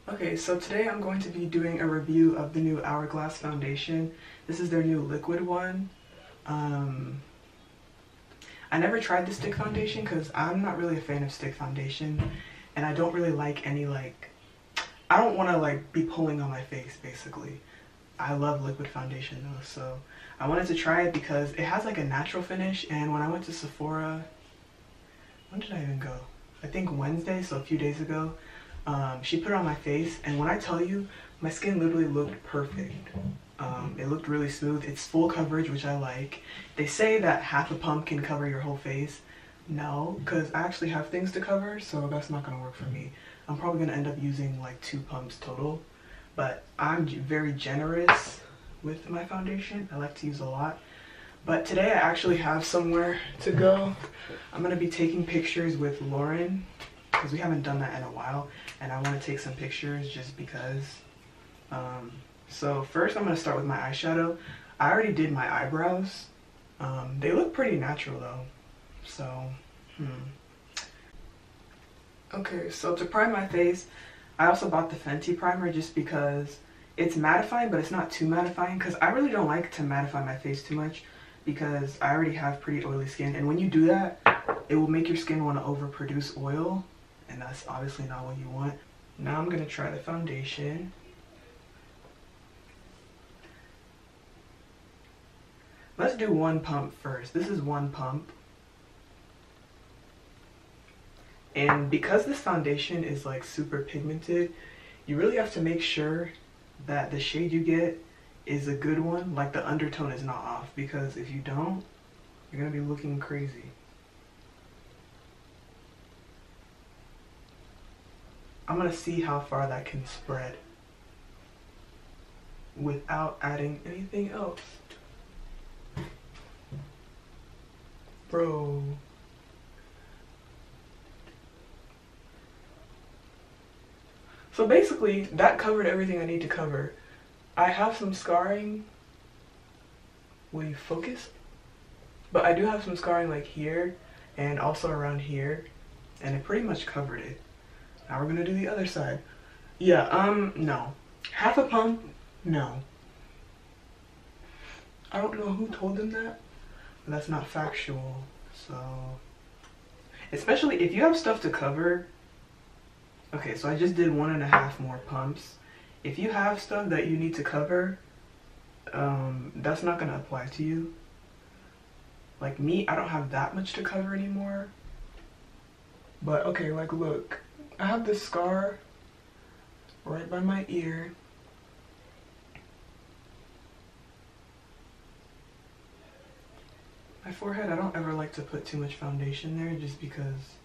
Okay, so today I'm going to be doing a review of the new Hourglass foundation. This is their new liquid one. I never tried the stick foundation because I'm not really a fan of stick foundation, and I don't really like any I don't want to be pulling on my face basically. I love liquid foundation though, so I wanted to try it because it has a natural finish. And when I went to Sephora, when did I even go? I think Wednesday, so a few days ago. She put it on my face, and when I tell you, my skin literally looked perfect. It looked really smooth. It's full coverage, which I like. They say that half a pump can cover your whole face. No, because I actually have things to cover, so that's not going to work for me. I'm probably going to end up using 2 pumps total, but I'm very generous with my foundation. I like to use a lot. But today I actually have somewhere to go. I'm going to be taking pictures with Lauren, because we haven't done that in a while, and I want to take some pictures just because. So first I'm going to start with my eyeshadow. I already did my eyebrows. They look pretty natural though, so okay, so to prime my face, I also bought the Fenty primer just because it's mattifying, but it's not too mattifying, because I really don't like to mattify my face too much because I already have pretty oily skin, and when you do that, it will make your skin want to overproduce oil, and that's obviously not what you want. Now I'm going to try the foundation. Let's do 1 pump first. This is 1 pump. And because this foundation is super pigmented, you really have to make sure that the shade you get is a good one, the undertone is not off, because if you don't, you're going to be looking crazy. I'm going to see how far that can spread without adding anything else. Bro. So basically, that covered everything I need to cover. I have some scarring. Will you focus? But I do have some scarring here and also around here, and it pretty much covered it. Now we're gonna do the other side. Yeah, no. Half a pump, no. I don't know who told them that, but that's not factual, so. Especially if you have stuff to cover. Okay, so I just did 1.5 more pumps. If you have stuff that you need to cover, that's not gonna apply to you. Like me, I don't have that much to cover anymore. But okay, look. I have this scar right by my ear. My forehead, I don't ever like to put too much foundation there just because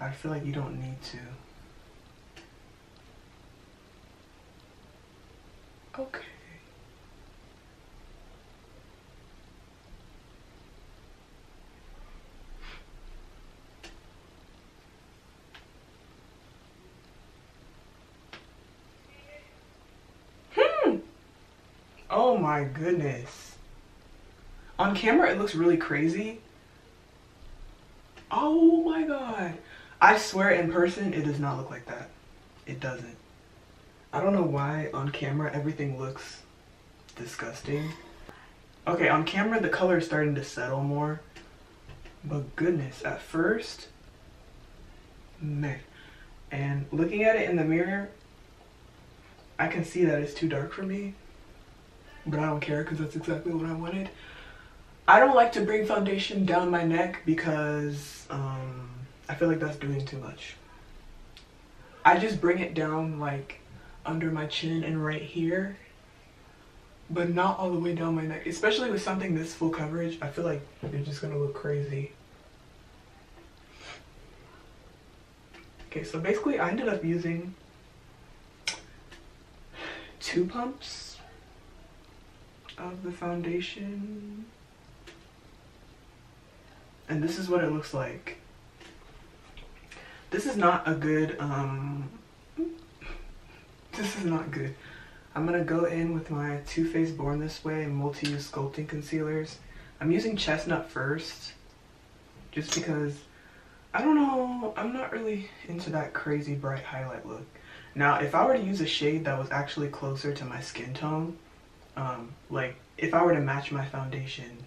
I feel like you don't need to. Okay. Oh my goodness. On camera it looks really crazy. Oh my god. I swear in person it does not look like that. It doesn't. I don't know why on camera everything looks disgusting. Okay, on camera the color is starting to settle more. But goodness, at first, meh. And looking at it in the mirror, I can see that it's too dark for me. But I don't care because that's exactly what I wanted. I don't like to bring foundation down my neck because I feel like that's doing too much. I just bring it down under my chin and right here, but not all the way down my neck. Especially with something this full coverage, I feel like you're just gonna look crazy. Okay, so basically I ended up using 2 pumps of the foundation, and this is what it looks like. This is not a good this is not good. I'm gonna go in with my Too Faced Born This Way multi-use sculpting concealers. I'm using Chestnut first just because I don't know, I'm not really into that crazy bright highlight look. Now, if I were to use a shade that was actually closer to my skin tone, like if I were to match my foundation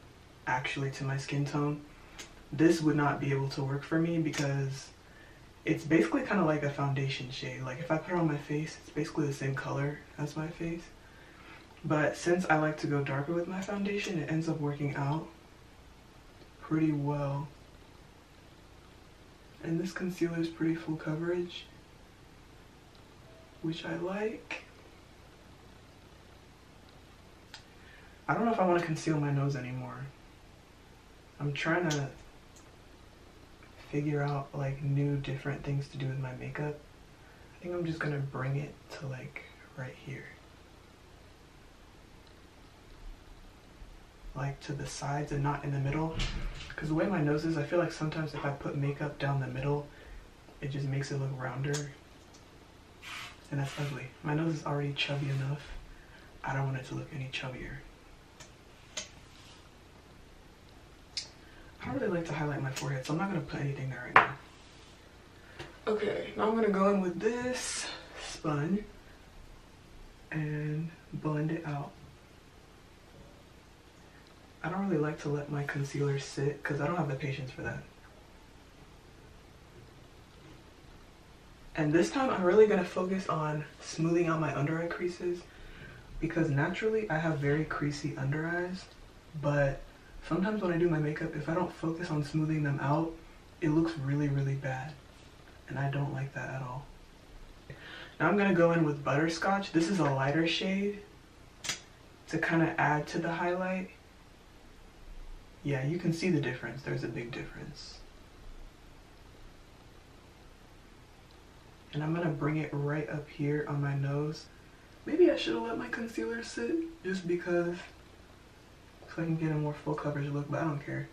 actually to my skin tone, this would not be able to work for me because it's basically kind of like a foundation shade. Like if I put it on my face, it's basically the same color as my face. But since I like to go darker with my foundation, it ends up working out pretty well. And this concealer is pretty full coverage, which I like. I don't know if I want to conceal my nose anymore. I'm trying to figure out like new different things to do with my makeup. I think I'm just gonna bring it to like right here. Like to the sides and not in the middle. Because the way my nose is, I feel like sometimes if I put makeup down the middle, it just makes it look rounder. And that's ugly. My nose is already chubby enough. I don't want it to look any chubbier. I don't really like to highlight my forehead, so I'm not going to put anything there right now. Okay, now I'm going to go in with this sponge and blend it out. I don't really like to let my concealer sit because I don't have the patience for that. And this time I'm really going to focus on smoothing out my under eye creases because naturally I have very creasy under eyes, but sometimes when I do my makeup, if I don't focus on smoothing them out, it looks really, really bad. And I don't like that at all. Now I'm going to go in with Butterscotch. This is a lighter shade to kind of add to the highlight. Yeah, you can see the difference. There's a big difference. And I'm going to bring it right up here on my nose. Maybe I should have let my concealer sit just because so I can get a more full coverage look, but I don't care.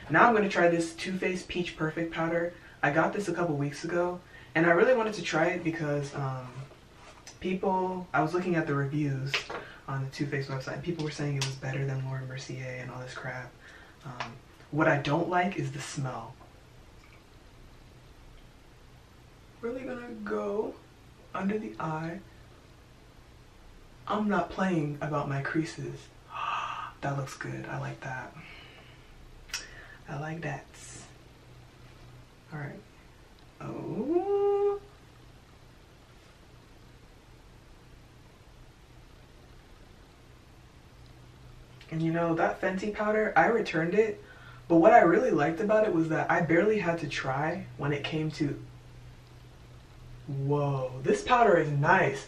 Now I'm going to try this Too Faced Peach Perfect powder. I got this a couple weeks ago, and I really wanted to try it because I was looking at the reviews on the Too Faced website, and people were saying it was better than Laura Mercier and all this crap. What I don't like is the smell. Really gonna go under the eye. I'm not playing about my creases. That looks good. I like that. I like that. Alright. Oh. And you know, that Fenty powder, I returned it. But what I really liked about it was that I barely had to try when it came to... Whoa, this powder is nice.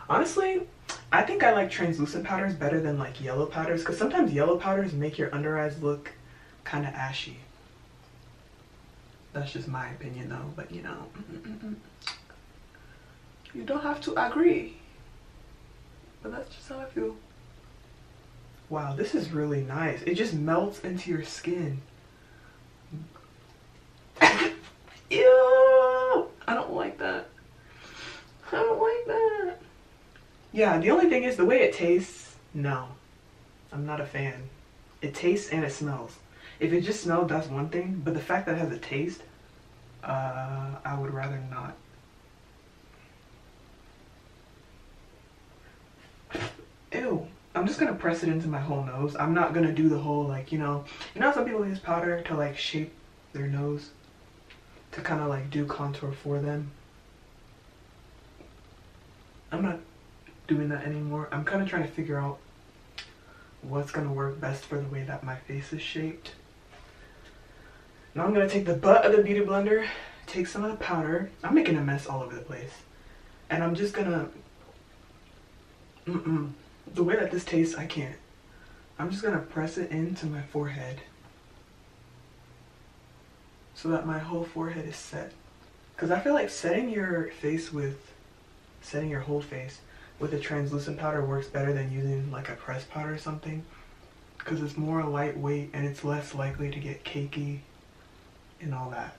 Honestly, I think I like translucent powders better than like yellow powders because sometimes yellow powders make your under eyes look kind of ashy. That's just my opinion though, but you know, you don't have to agree. But that's just how I feel. Wow, this is really nice. It just melts into your skin. Ew! I don't like that. I don't like that. Yeah, the only thing is the way it tastes, no. I'm not a fan. It tastes and it smells. If it just smelled, that's one thing. But the fact that it has a taste, I would rather not. Ew. I'm just gonna press it into my whole nose. I'm not gonna do the whole like, you know some people use powder to like shape their nose to kind of like do contour for them. I'm not doing that anymore. I'm kind of trying to figure out what's gonna work best for the way that my face is shaped. Now I'm gonna take the butt of the beauty blender, take some of the powder. I'm making a mess all over the place. And I'm just gonna, the way that this tastes, I can't. I'm just gonna press it into my forehead so that my whole forehead is set. Because I feel like setting your whole face with a translucent powder works better than using like a pressed powder or something. Because it's more lightweight and it's less likely to get cakey and all that.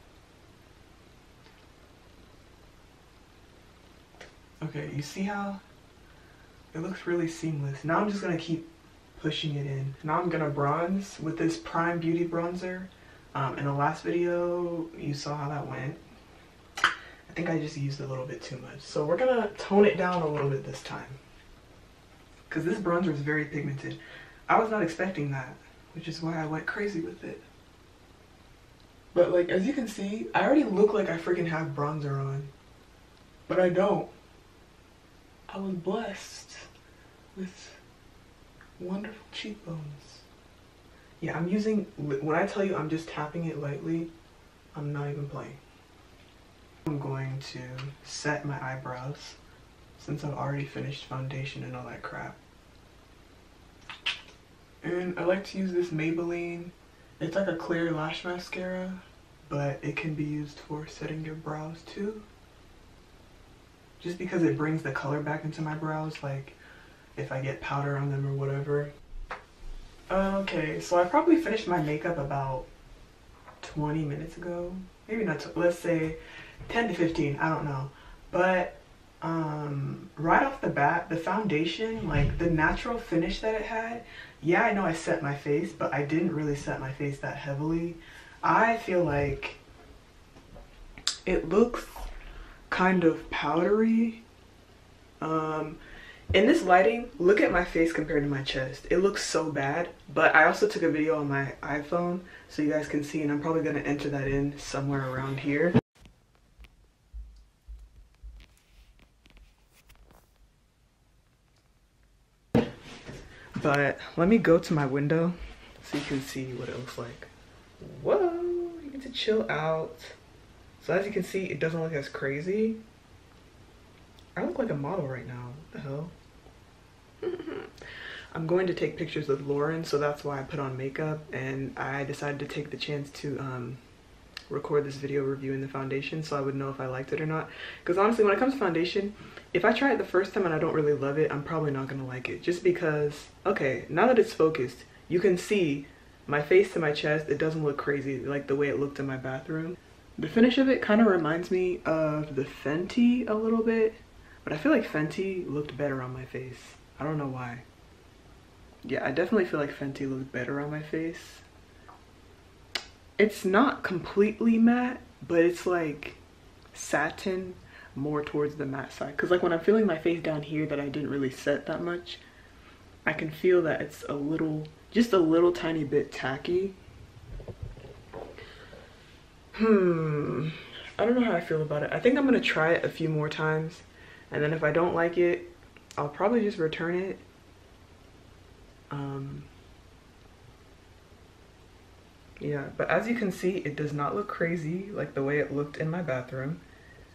Okay, you see how it looks really seamless. Now I'm just gonna keep pushing it in. Now I'm gonna bronze with this Prime Beauty bronzer. In the last video, you saw how that went. I think I just used a little bit too much. So we're gonna tone it down a little bit this time, because this bronzer is very pigmented. I was not expecting that, which is why I went crazy with it. But like, as you can see, I already look like I freaking have bronzer on, but I don't. I was blessed with wonderful cheekbones. Yeah, I'm using, when I tell you I'm just tapping it lightly, I'm not even playing. I'm going to set my eyebrows since I've already finished foundation and all that crap. And I like to use this Maybelline. It's like a clear lash mascara, but it can be used for setting your brows too. Just because it brings the color back into my brows, like if I get powder on them or whatever. Okay, so I probably finished my makeup about 20 minutes ago. Maybe not, let's say 10 to 15, I don't know. But right off the bat, the foundation, like the natural finish that it had, yeah, I know I set my face, but I didn't really set my face that heavily. I feel like it looks kind of powdery. In this lighting, look at my face compared to my chest. It looks so bad, but I also took a video on my iPhone so you guys can see, and I'm probably gonna enter that in somewhere around here. But let me go to my window so you can see what it looks like. Whoa, you get to chill out. So as you can see, it doesn't look as crazy. I look like a model right now. What the hell? I'm going to take pictures with Lauren, so that's why I put on makeup, and I decided to take the chance to record this video reviewing the foundation so I would know if I liked it or not. Because honestly, when it comes to foundation, if I try it the first time and I don't really love it, I'm probably not gonna like it. Just because, okay, now that it's focused, you can see my face to my chest. It doesn't look crazy like the way it looked in my bathroom. The finish of it kind of reminds me of the Fenty a little bit, but I feel like Fenty looked better on my face. I don't know why. Yeah, I definitely feel like Fenty looked better on my face. It's not completely matte, but it's like satin, more towards the matte side. Because like when I'm feeling my face down here that I didn't really set that much, I can feel that it's a little, just a little tiny bit tacky. I don't know how I feel about it. I think I'm gonna try it a few more times, and then if I don't like it, I'll probably just return it. Yeah, but as you can see, it does not look crazy like the way it looked in my bathroom.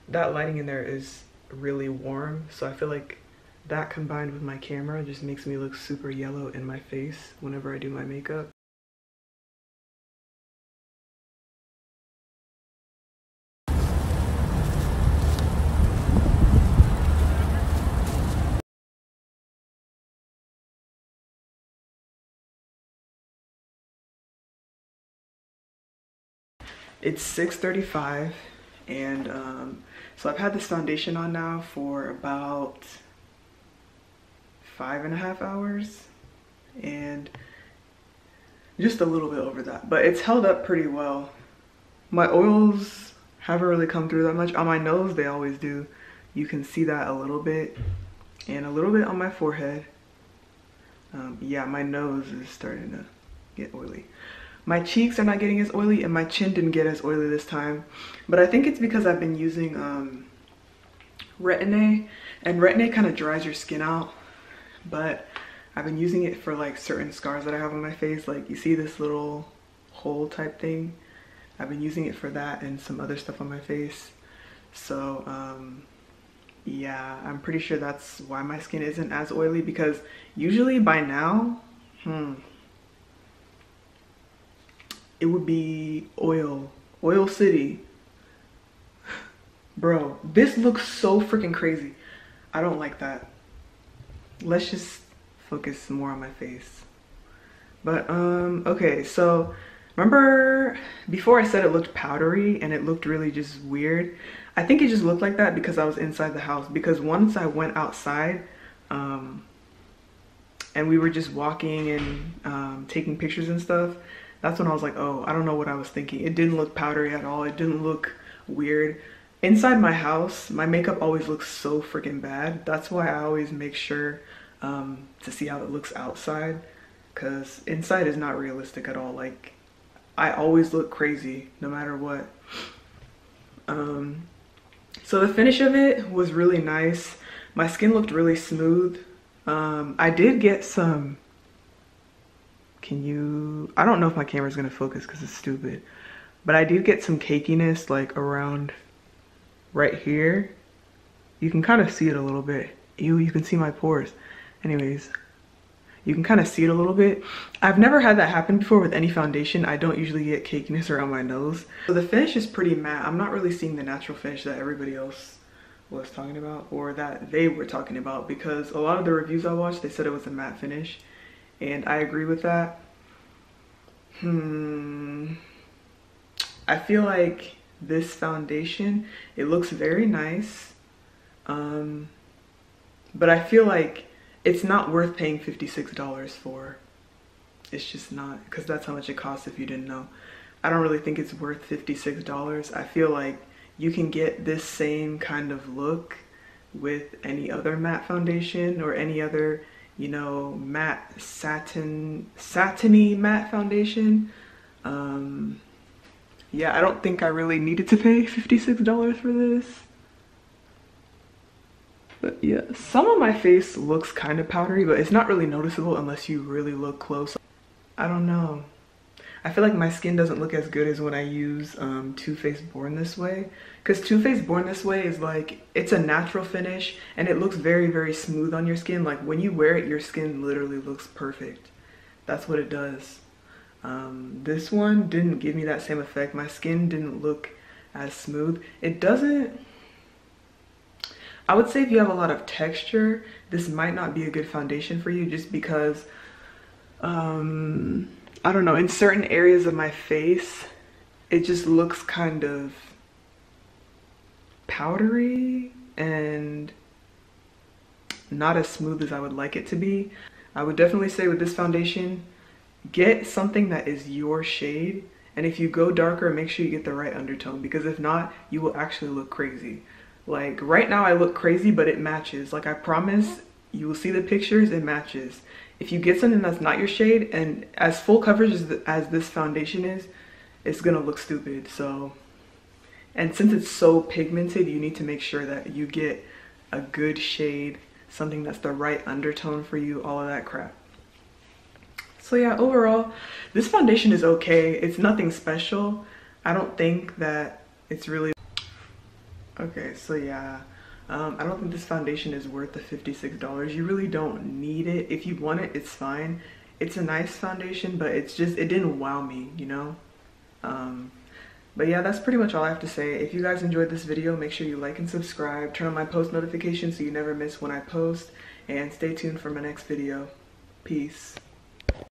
That lighting in there is really warm, so I feel like that combined with my camera just makes me look super yellow in my face whenever I do my makeup. It's 6:35, and so I've had this foundation on now for about 5.5 hours, and just a little bit over that, but it's held up pretty well. My oils haven't really come through that much. On my nose, they always do. You can see that a little bit, and a little bit on my forehead. Yeah, my nose is starting to get oily. My cheeks are not getting as oily, and my chin didn't get as oily this time. But I think it's because I've been using Retin-A, and Retin-A kind of dries your skin out. But I've been using it for like certain scars that I have on my face. Like you see this little hole type thing. I've been using it for that and some other stuff on my face. So yeah, I'm pretty sure that's why my skin isn't as oily, because usually by now, it would be oil city. Bro, this looks so freaking crazy. I don't like that. Let's just focus more on my face. But okay, so remember before I said it looked powdery and it looked really just weird? I think it just looked like that because I was inside the house, because once I went outside and we were just walking and taking pictures and stuff, that's when I was like, oh, I don't know what I was thinking. It didn't look powdery at all. It didn't look weird. inside my house, my makeup always looks so freaking bad. That's why I always make sure to see how it looks outside, because inside is not realistic at all. Like, I always look crazy no matter what. So the finish of it was really nice. My skin looked really smooth. I did get some, I don't know if my camera's gonna focus because it's stupid, but I did get some cakiness like around right here. You can kind of see it a little bit. Ew, you can see my pores. Anyways, you can kind of see it a little bit. I've never had that happen before with any foundation. I don't usually get cakiness around my nose. So the finish is pretty matte. I'm not really seeing the natural finish that everybody else was talking about, or that they were talking about, because a lot of the reviews I watched, they said it was a matte finish, and I agree with that. I feel like this foundation, it looks very nice, but I feel like it's not worth paying $56 for. It's just not, because that's how much it costs if you didn't know. I don't really think it's worth $56. I feel like you can get this same kind of look with any other matte foundation, or any other, you know, matte satiny matte foundation. Yeah, I don't think I really needed to pay $56 for this. But yeah, some of my face looks kind of powdery, but it's not really noticeable unless you really look close. I don't know. I feel like my skin doesn't look as good as when I use Too Faced Born This Way. Because Too Faced Born This Way is like, it's a natural finish and it looks very, very smooth on your skin. Like when you wear it, your skin literally looks perfect. That's what it does. This one didn't give me that same effect. My skin didn't look as smooth. It doesn't... I would say if you have a lot of texture, this might not be a good foundation for you, just because, I don't know, in certain areas of my face, it just looks kind of powdery and not as smooth as I would like it to be. I would definitely say with this foundation, get something that is your shade, and if you go darker, make sure you get the right undertone, because if not, you will actually look crazy. Like right now I look crazy, but it matches. Like I promise, you will see the pictures, it matches. If you get something that's not your shade, and as full coverage as this foundation is, it's gonna look stupid. So, and since it's so pigmented, you need to make sure that you get a good shade, something that's the right undertone for you, all of that crap. So yeah, overall, this foundation is okay. It's nothing special. I don't think that it's really... Okay, so yeah, I don't think this foundation is worth the $56. You really don't need it. If you want it, it's fine. It's a nice foundation, but it's just, it didn't wow me, you know? But yeah, that's pretty much all I have to say. If you guys enjoyed this video, make sure you like and subscribe. Turn on my post notifications so you never miss when I post. And stay tuned for my next video. Peace.